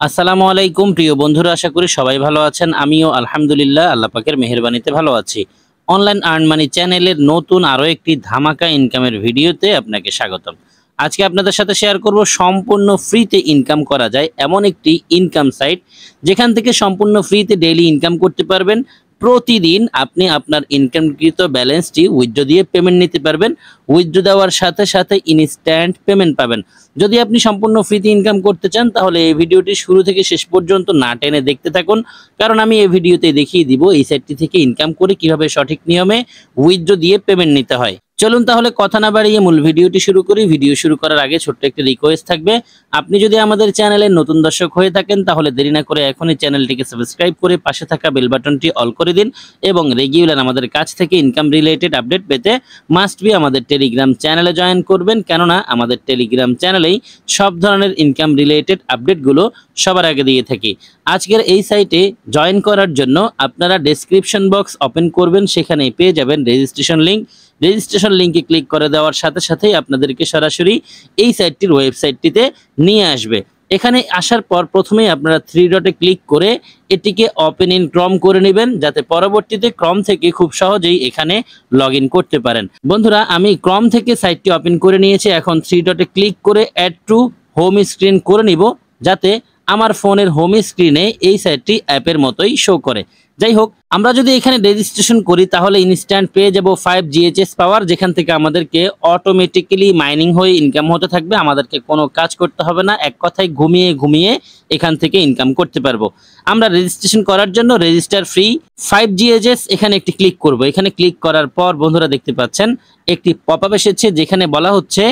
আসসালামু আলাইকুম প্রিয় বন্ধুরা, আশা করি সবাই ভালো আছেন। আমিও আলহামদুলিল্লাহ আল্লাহ পাকের মেহেরবানিতে ভালো আছি। অনলাইন আর্ন মানি চ্যানেলের নতুন আরো একটি ধামাকা ইনকামের ভিডিওতে আপনাকে স্বাগতম। আজকে আপনাদের সাথে শেয়ার করব সম্পূর্ণ ফ্রিতে ইনকাম করা যায় এমন একটি ইনকাম সাইট, যেখান থেকে সম্পূর্ণ ফ্রিতে ডেইলি ইনকাম করতে পারবেন। প্রতিদিন আপনি আপনার ইনকামকৃত ব্যালেন্সটি উইথড্র দিয়ে পেমেন্ট নিতে পারবেন। উইথড্র দেওয়ার সাথে সাথে ইনস্ট্যান্ট পেমেন্ট পাবেন। যদি আপনি সম্পূর্ণ ফ্রিতে ইনকাম করতে চান তাহলে এই ভিডিওটি শুরু থেকে শেষ পর্যন্ত না টেনে দেখতে থাকুন, কারণ আমি এই ভিডিওতে দেখিয়ে দিব এই সাইটটি থেকে ইনকাম করে কিভাবে সঠিক নিয়মে উইথড্র দিয়ে পেমেন্ট নিতে হয়। চলুন তাহলে কথা না বাড়িয়ে মূল ভিডিওটি শুরু করি। ভিডিও শুরু করার আগে ছোট্ট একটি রিকোয়েস্ট থাকবে, আপনি যদি আমাদের চ্যানেলের নতুন দর্শক হয়ে থাকেন তাহলে দেরি না করে এখনই চ্যানেলটিকে সাবস্ক্রাইব করে পাশে থাকা বেল বাটনটি অল করে দিন এবং রেগুলার আমাদের কাছ থেকে ইনকাম রিলেটেড আপডেট পেতে মাস্ট বি আমাদের টেলিগ্রাম চ্যানেলে জয়েন করবেন, কেননা আমাদের টেলিগ্রাম চ্যানেলেই সব ধরনের ইনকাম রিলেটেড আপডেটগুলো সবার আগে দিয়ে থাকি। আজকের এই সাইটে জয়েন করার জন্য আপনারা ডেসক্রিপশন বক্স ওপেন করবেন, সেখানে পেয়ে যাবেন রেজিস্ট্রেশন লিঙ্ক। রেজিস্ট্রেশন লিঙ্কে ক্লিক করে দেওয়ার সাথে সাথেই আপনাদেরকে সরাসরি এই সাইটটির ওয়েবসাইটটিতে নিয়ে আসবে। এখানে আসার পর প্রথমেই আপনারা থ্রি ডটে ক্লিক করে এটিকে ওপেন ইন ক্রম করে নেবেন, যাতে পরবর্তীতে ক্রম থেকে খুব সহজেই এখানে লগ ইন করতে পারেন। বন্ধুরা, আমি ক্রম থেকে সাইটটি ওপেন করে নিয়েছি। এখন থ্রি ডটে ক্লিক করে অ্যাড টু হোম স্ক্রিন করে নিব, যাতে আমার ফোনের হোম স্ক্রিনে এই সাইটটি অ্যাপের মতোই শো করে। যাই হোক, আমরা যদি এখানে রেজিস্ট্রেশন করি তাহলে ইনস্ট্যান্ট পেয়ে যাব 5 GHS পাওয়ার, যেখান থেকে আমাদেরকে অটোমেটিক্যালি মাইনিং হয়ে ইনকাম হতে থাকবে। আমাদেরকে কোনো কাজ করতে হবে না, এক কথায় ঘুমিয়ে ঘুমিয়ে এখান থেকে ইনকাম করতে পারবো। আমরা রেজিস্ট্রেশন করার জন্য রেজিস্টার ফ্রি 5 GHS এখানে একটি ক্লিক করব। এখানে ক্লিক করার পর বন্ধুরা দেখতে পাচ্ছেন একটি পপআপ এসেছে, যেখানে বলা হচ্ছে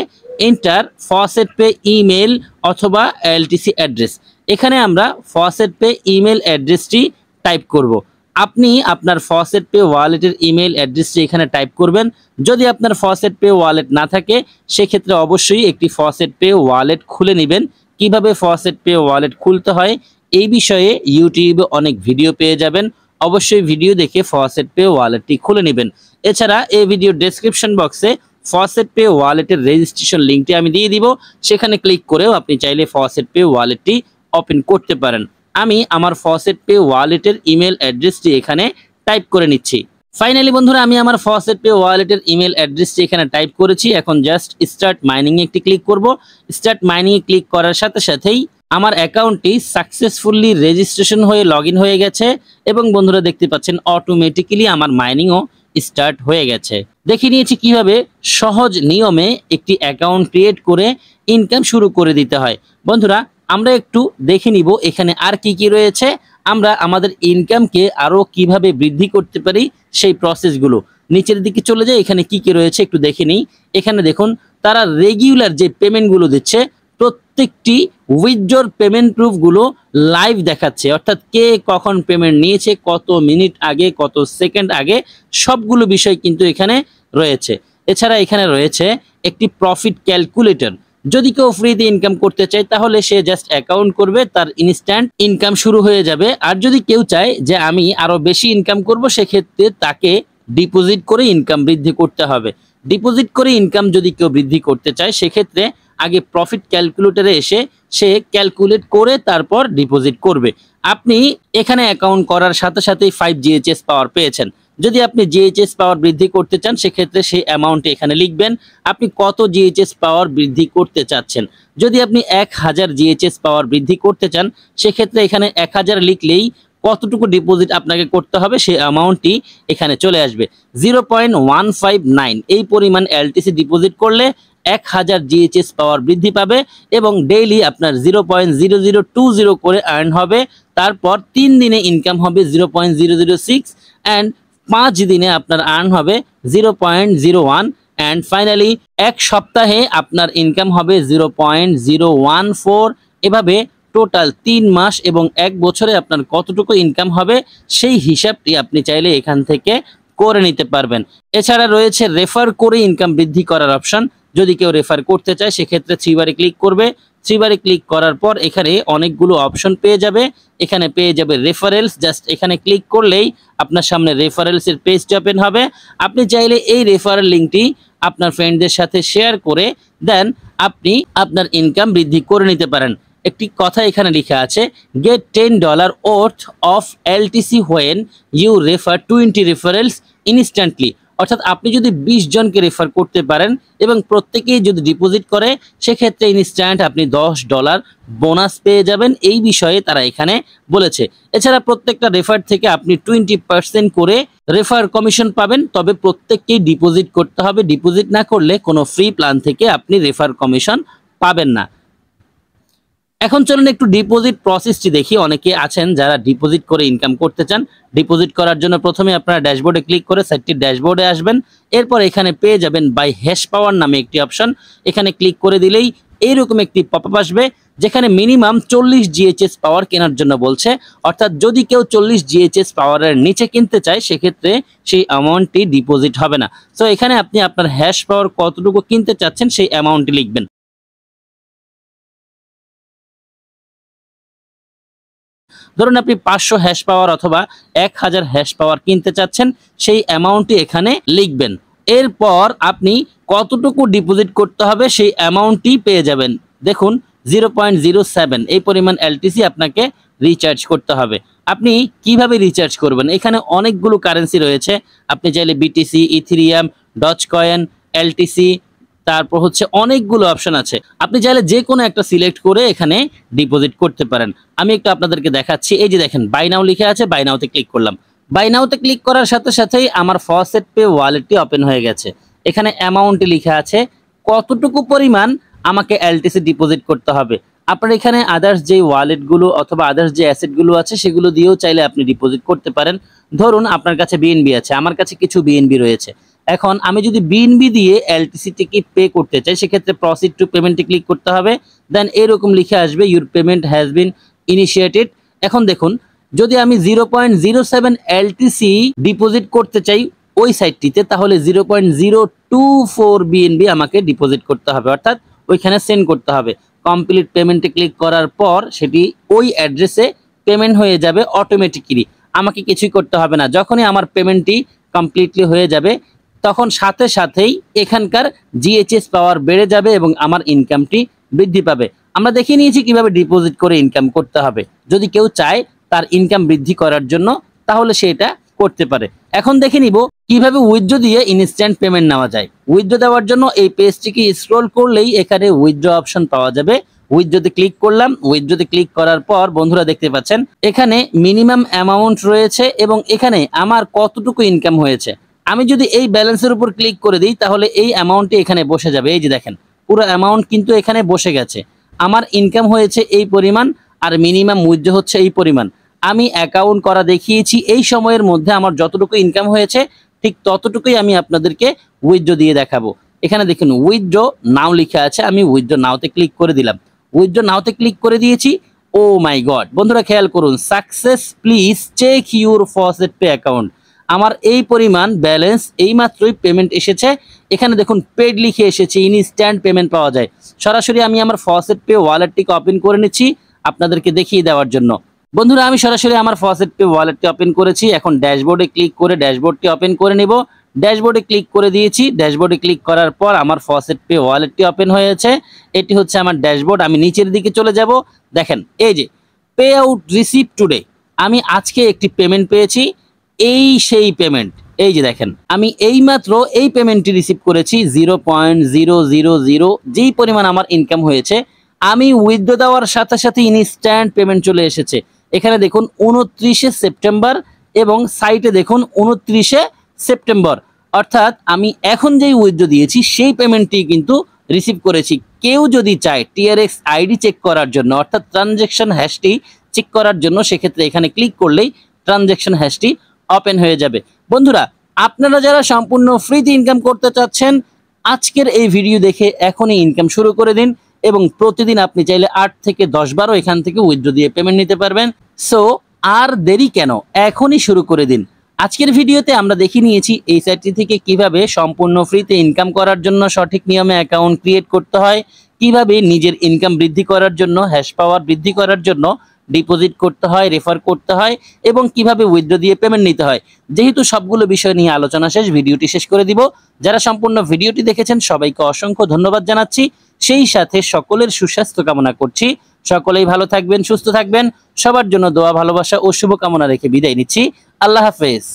এন্টার ফসেট পে ইমেল অথবা LTC অ্যাড্রেস। এখানে আমরা ফসেট পে ইমেল অ্যাড্রেসটি টাইপ করব। আপনি আপনার ফসেট পে ওয়ালেটের ইমেল অ্যাড্রেসটি এখানে টাইপ করবেন। যদি আপনার ফসেট পে ওয়ালেট না থাকে সেক্ষেত্রে অবশ্যই একটি ফসেট পে ওয়ালেট খুলে নেবেন। কিভাবে ফসেট পে ওয়ালেট খুলতে হয় এই বিষয়ে ইউটিউবে অনেক ভিডিও পেয়ে যাবেন, অবশ্যই ভিডিও দেখে ফসেট পে ওয়ালেটটি খুলে নেবেন। এছাড়া এই ভিডিও ডেসক্রিপশন বক্সে ফসেট পে ওয়ালেটের রেজিস্ট্রেশন লিঙ্কটি আমি দিয়ে দিব, সেখানে ক্লিক করেও আপনি চাইলে ফসেট পে ওয়ালেটটি ওপেন করতে পারেন। আমি আমার ফসেট পে ওয়ালেটের ইমেল অ্যাড্রেসটি এখানে টাইপ করে নিচ্ছি। ফাইনালি বন্ধুরা, আমি আমার ফসেট পে ওয়ালেটের ইমেল অ্যাড্রেসটি এখানে টাইপ করেছি। এখন জাস্ট স্টার্ট মাইনিং এ একটি ক্লিক করব। স্টার্ট মাইনিং এ ক্লিক করার সাথে সাথেই আমার অ্যাকাউন্টটি সাকসেসফুলি রেজিস্ট্রেশন হয়ে লগ ইন হয়ে গেছে এবং বন্ধুরা দেখতে পাচ্ছেন অটোমেটিক্যালি আমার মাইনিংও স্টার্ট হয়ে গেছে। দেখে নিয়েছি কিভাবে সহজ নিয়মে একটি অ্যাকাউন্ট ক্রিয়েট করে ইনকাম শুরু করে দিতে হয়। বন্ধুরা, আমরা একটু দেখে নিব এখানে আর কি কি রয়েছে, আমরা আমাদের ইনকামকে আরো কিভাবে বৃদ্ধি করতে পারি সেই প্রসেসগুলো। নিচের দিকে চলে যাই, এখানে কি কি রয়েছে একটু দেখে নিই। এখানে দেখুন তারা রেগুলার যে পেমেন্টগুলো দিচ্ছে, প্রত্যেকটি উইথড্রর পেমেন্ট প্রুফগুলো লাইভ দেখাচ্ছে, অর্থাৎ কে কখন পেমেন্ট নিয়েছে, কত মিনিট আগে, কত সেকেন্ড আগে, সবগুলো বিষয় কিন্তু এখানে রয়েছে। এছাড়া এখানে রয়েছে একটি প্রফিট ক্যালকুলেটর। যদি কেউ ফ্রিতে ইনকাম করতে চায় তাহলে সে জাস্ট অ্যাকাউন্ট করবে, তার ইনস্ট্যান্ট ইনকাম শুরু হয়ে যাবে। আর যদি কেউ চায় যে আমি আরো বেশি ইনকাম করব, সেক্ষেত্রে তাকে ডিপোজিট করে ইনকাম বৃদ্ধি করতে হবে। ডিপোজিট করে ইনকাম যদি কেউ বৃদ্ধি করতে চায় সেক্ষেত্রে আগে প্রফিট ক্যালকুলেটরে এসে সে ক্যালকুলেট করে তারপর ডিপোজিট করবে। আপনি এখানে অ্যাকাউন্ট করার সাথে সাথেই 5 GHS পাওয়ার পেয়েছেন। যদি আপনি GHS পাওয়ার বৃদ্ধি করতে চান সেক্ষেত্রে সেই অ্যামাউন্ট এখানে লিখবেন, আপনি কত GHS পাওয়ার বৃদ্ধি করতে চাচ্ছেন। যদি আপনি 1000 GHS পাওয়ার বৃদ্ধি করতে চান সেক্ষেত্রে এখানে 1000 লিখলেই কতটুকু ডিপোজিট আপনাকে করতে হবে সেই অ্যামাউন্টটি এখানে চলে আসবে। 0.159 এই পরিমাণ LTC ডিপোজিট করলে 1000 GHS পাওয়ার বৃদ্ধি পাবে এবং ডেইলি আপনার 0.0020 করে আর্ন হবে। তারপর 3 দিনে ইনকাম হবে 0.006 অ্যান্ড 5 দিনে আপনার আর্ন হবে 0.01 অ্যান্ড ফাইনালি 1 সপ্তাহে আপনার ইনকাম হবে 0.014। এভাবে টোটাল 3 মাস এবং 1 বছরে আপনার কতটুকু ইনকাম হবে সেই হিসাবটি আপনি চাইলে এখান থেকে করে নিতে পারবেন। এছাড়া রয়েছে রেফার করে ইনকাম বৃদ্ধি করার অপশন। যদি কেউ রেফার করতে চায় সেক্ষেত্রে 3 বারে ক্লিক করবে। 3 বারে ক্লিক করার পর এখানে অনেকগুলো অপশন পেয়ে যাবে। এখানে পেয়ে যাবে রেফারেলস, জাস্ট এখানে ক্লিক করলেই আপনার সামনে রেফারেলস এর পেজটি ওপেন হবে। আপনি চাইলে এই রেফারেল লিঙ্কটি আপনার ফ্রেন্ডদের সাথে শেয়ার করে দেন আপনি আপনার ইনকাম বৃদ্ধি করে নিতে পারেন। একটি কথা এখানে লেখা আছে, get $10 worth of LTC when you refer 20 referrals instantly. অর্থাৎ আপনি যদি 20 জনকে রেফার করতে পারেন এবং প্রত্যেকেই যদি ডিপোজিট করে, সেক্ষেত্রে ইনস্ট্যান্ট আপনি $10 বোনাস পেয়ে যাবেন। এই বিষয়ে তারা এখানে বলেছে। এছাড়া প্রত্যেকটা রেফার থেকে আপনি 20% করে রেফার কমিশন পাবেন, তবে প্রত্যেককেই ডিপোজিট করতে হবে। ডিপোজিট না করলে কোনো ফ্রি প্ল্যান থেকে আপনি রেফার কমিশন পাবেন না। এখন চলুন একটু ডিপোজিট প্রসেসটি দেখি। অনেকে আছেন যারা ডিপোজিট করে ইনকাম করতে চান। ডিপোজিট করার জন্য প্রথমে আপনারা ড্যাশবোর্ডে ক্লিক করে সাইটটির ড্যাশবোর্ডে আসবেন। এরপর এখানে পেয়ে যাবেন বাই হ্যাশ পাওয়ার নামে একটি অপশন। এখানে ক্লিক করে দিলেই এইরকম একটি পপআপ আসবে, যেখানে মিনিমাম 40 জিএইচএস পাওয়ার কেনার জন্য বলছে। অর্থাৎ যদি কেউ 40 জিএইচএস পাওয়ারের নিচে কিনতে চায়, সেক্ষেত্রে সেই অ্যামাউন্টটি ডিপোজিট হবে না। সো এখানে আপনি আপনার হ্যাশ পাওয়ার কতটুকু কিনতে চাচ্ছেন সেই অ্যামাউন্টটি লিখবেন। ধরুন আপনি 500 হ্যাশ পাওয়ার অথবা 1000 হ্যাশ পাওয়ার কিনতে চাচ্ছেন, সেই অ্যামাউন্টটি এখানে লিখবেন। এরপর আপনি কতটুকু ডিপোজিট করতে হবে সেই অ্যামাউন্টটি পেয়ে যাবেন। দেখুন 0.07 এই পরিমাণ এলটিসি আপনাকে রিচার্জ করতে হবে। আপনি কিভাবে রিচার্জ করবেন? এখানে অনেকগুলো কারেন্সি রয়েছে। আপনি চাইলে বিটিসি, ইথেরিয়াম, ডজকয়েন, এলটিসি, তারপর হচ্ছে অনেকগুলো অপশন আছে। আপনি চাইলে যে কোনো একটা সিলেক্ট করে এখানে ডিপোজিট করতে পারেন। আমি একটু আপনাদেরকে দেখাচ্ছি। এই যে দেখেন বাই নাও লিখে আছে, বাই নাওতে ক্লিক করলাম। বাই নাওতে ক্লিক করার সাথে সাথেই আমার ফসেট পে ওয়ালেটটি ওপেন হয়ে গেছে। এখানে অ্যামাউন্টটি লেখা আছে, কতটুকু পরিমাণ আমাকে এলটিসি ডিপোজিট করতে হবে। আপনার এখানে আদার্স যে ওয়ালেটগুলো অথবা আদার্স যে অ্যাসেটগুলো আছে সেগুলো দিয়েও চাইলে আপনি ডিপোজিট করতে পারেন। ধরুন আপনার কাছে বিএনবি আছে, আমার কাছে কিছু বিএনবি রয়েছে। এখন আমি যদি বিএনবি দিয়ে এলটিসিটিকে পে করতে চাই, সেক্ষেত্রে প্রসিড টু পেমেন্টে ক্লিক করতে হবে। দেন এরকম লিখে আসবে your payment has been initiated. এখন দেখুন যদি আমি 0.07 এলটিসি ডিপোজিট করতে চাই ওই সাইটটিতে, তাহলে 0.024 বিএনবি আমাকে ডিপোজিট করতে হবে, অর্থাৎ ওইখানে সেন্ড করতে হবে। কমপ্লিট পেমেন্টে ক্লিক করার পর সেটি ওই অ্যাড্রেসে পেমেন্ট হয়ে যাবে অটোমেটিক্যালি। আমাকে কিছুই করতে হবে না। যখনই আমার পেমেন্টটি কমপ্লিটলি হয়ে যাবে, তখন সাথে সাথেই এখানকার জিএইচএস পাওয়ার বেড়ে যাবে এবং আমার ইনকামটি বৃদ্ধি পাবে। আমরা দেখে নিয়েছি কিভাবে ডিপোজিট করে ইনকাম করতে হবে। যদি কেউ চায় তার ইনকাম বৃদ্ধি করার জন্য, তাহলে সে এটা করতে পারে। এখন দেখে নিব কিভাবে উইথড্র দিয়ে ইনস্ট্যান্ট পেমেন্ট নেওয়া যায়। উইথড্র দেওয়ার জন্য এই পেজটিকে স্ক্রল করলেই এখানে উইথড্র অপশন পাওয়া যাবে। উইথড্রতে ক্লিক করলাম। উইথড্রতে ক্লিক করার পর বন্ধুরা দেখতে পাচ্ছেন এখানে মিনিমাম অ্যামাউন্ট রয়েছে এবং এখানে আমার কতটুকু ইনকাম হয়েছে। আমি যদি এই ব্যালেন্সের উপর ক্লিক করে দিই, তাহলে এই অ্যামাউন্টটি এখানে বসে যাবে। এই যে দেখেন পুরো অ্যামাউন্ট কিন্তু এখানে বসে গেছে। আমার ইনকাম হয়েছে এই পরিমাণ আর মিনিমাম উইথড্র হচ্ছে এই পরিমাণ। আমি অ্যাকাউন্ট করা দেখিয়েছি। এই সময়ের মধ্যে আমার যতটুকু ইনকাম হয়েছে ঠিক ততটুকুই আমি আপনাদেরকে উইথড্র দিয়ে দেখাবো। এখানে দেখুন উইথড্র নাও লেখা আছে, আমি উইথড্র নাওতে ক্লিক করে দিলাম। উইথড্র নাওতে ক্লিক করে দিয়েছি। ও মাই গড, বন্ধুরা খেয়াল করুন, success please check your FaucetPay account. আমার এই পরিমাণ ব্যালেন্স এইমাত্রই পেমেন্ট এসেছে। এখানে দেখুন পেড লিখে এসেছে, ইনস্ট্যান্ট পেমেন্ট পাওয়া যায়। সরাসরি আমি আমার ফসেট পে ওয়ালেটটিকে ওপেন করে নিচ্ছি আপনাদেরকে দেখিয়ে দেওয়ার জন্য। বন্ধুরা আমি সরাসরি আমার ফসেট পে ওয়ালেটটি ওপেন করেছি। এখন ড্যাশবোর্ডে ক্লিক করে ড্যাশবোর্ডটি ওপেন করে নেব। ড্যাশবোর্ডে ক্লিক করে দিয়েছি। ড্যাশবোর্ডে ক্লিক করার পর আমার ফসেট পে ওয়ালেটটি ওপেন হয়েছে। এটি হচ্ছে আমার ড্যাশবোর্ড। আমি নিচের দিকে চলে যাব। দেখেন এই যে পে আউট রিসিভ টুডে, আমি আজকে একটি পেমেন্ট পেয়েছি। এই সেই পেমেন্ট, এই যে দেখেন আমি এইমাত্র এই পেমেন্টটি রিসিভ করেছি 0.000 যেই পরিমাণ আমার ইনকাম হয়েছে। আমি উইথড্র দেওয়ার সাথে সাথে ইনস্ট্যান্ট পেমেন্ট চলে এসেছে। এখানে দেখুন 29শে সেপ্টেম্বর এবং সাইটে দেখুন 29শে সেপ্টেম্বর, অর্থাৎ আমি এখন যেই উইথড্র দিয়েছি সেই পেমেন্টটি কিন্তু রিসিভ করেছি। কেউ যদি চায় টিআরএক্স আইডি চেক করার জন্য, অর্থাৎ ট্রানজ্যাকশন হ্যাশটি চেক করার জন্য, সেক্ষেত্রে এখানে ক্লিক করলেই ট্রানজ্যাকশন হ্যাশটি ওপেন হয়ে যাবে। বন্ধুরা আপনারা যারা সম্পূর্ণ ফ্রিতে ইনকাম করতে চাচ্ছেন, আজকের এই ভিডিও দেখে এখনই ইনকাম শুরু করে দিন এবং প্রতিদিন আপনি চাইলে 8 থেকে 10 বারও এখান থেকে উইথড্র দিয়ে পেমেন্ট নিতে পারবেন। সো আর দেরি কেন, এখনই শুরু করে দিন। আজকের ভিডিওতে আমরা দেখে নিয়েছি এই সাইটটি থেকে কিভাবে সম্পূর্ণ ফ্রিতে ইনকাম করার জন্য সঠিক নিয়মে অ্যাকাউন্ট ক্রিয়েট করতে হয়, কিভাবে নিজের ইনকাম বৃদ্ধি করার জন্য, হ্যাশ পাওয়ার বৃদ্ধি করার জন্য ডিপোজিট করতে হয়, রেফার করতে হয় এবং কিভাবে উইথড্র দিয়ে পেমেন্ট নিতে হয়। যেহেতু সবগুলো বিষয় নিয়ে আলোচনা শেষ, ভিডিওটি শেষ করে দিব। যারা সম্পূর্ণ ভিডিওটি দেখেছেন সবাইকে অসংখ্য ধন্যবাদ জানাচ্ছি। সেই সাথে সকলের সুস্বাস্থ্য কামনা করছি। সকলেই ভালো থাকবেন, সুস্থ থাকবেন। সবার জন্য দোয়া, ভালোবাসা ও শুভকামনা রেখে বিদায় নিচ্ছি। আল্লাহ হাফেজ।